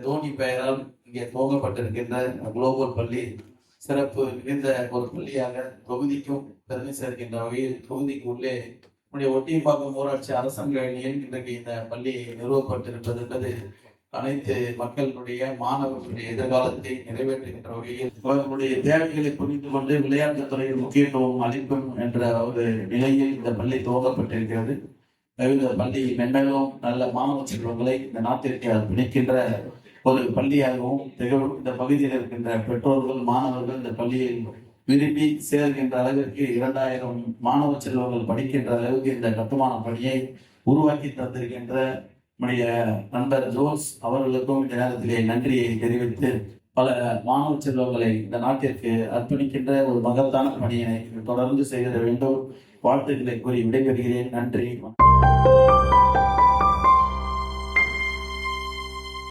தோனி பெயரால் இங்கே துவங்கப்பட்டிருக்கின்ற குளோபல் பள்ளி சிறப்பு மிகுந்த ஒரு பள்ளியாக தொகுதிக்கும் பெருமை சேர்க்கின்ற வகையில் தொகுதிக்கு உள்ளே நம்முடைய ஒட்டியம்பாக்கம் ஊராட்சி அரசாங்கத்தில் இன்றைக்கு இந்த பள்ளி நிறுவப்பட்டிருப்பது என்பது அனைத்து மக்களுடைய மாணவர்களுடைய எதிர்காலத்தை நிறைவேற்றுகின்ற வகையில் அவர்களுடைய தேவைகளை புரிந்து கொண்டு விளையாட்டுத் துறையில் முக்கியத்துவம் அளிக்கும் என்ற ஒரு நிலையில் இந்த பள்ளி துவங்கப்பட்டிருக்கிறது. இந்த பள்ளி மென்மேலும் நல்ல மாணவ செல்வங்களை இந்த நாட்டிற்கு அர்ப்பணிக்கின்ற ஒரு பள்ளியாகவும் திகழும். இந்த பகுதியில் இருக்கின்ற பெற்றோர்கள் மாணவர்கள் இந்த பள்ளியில் விரும்பி சேர்கின்ற அளவிற்கு 2000 மாணவ செல்வங்கள் படிக்கின்ற அளவுக்கு இந்த கட்டுமான பணியை உருவாக்கி தந்திருக்கின்ற நம்முடைய நண்பர் ஜோஸ் அவர்களுக்கும் இந்த நேரத்திலே நன்றியை தெரிவித்து பல மாணவ செல்வங்களை இந்த நாட்டிற்கு அர்ப்பணிக்கின்ற ஒரு மகத்தான பணியினை தொடர்ந்து செய்திட வேண்டும். வாழ்த்துக்களை கூறி விடைபெறுகிறேன். நன்றி.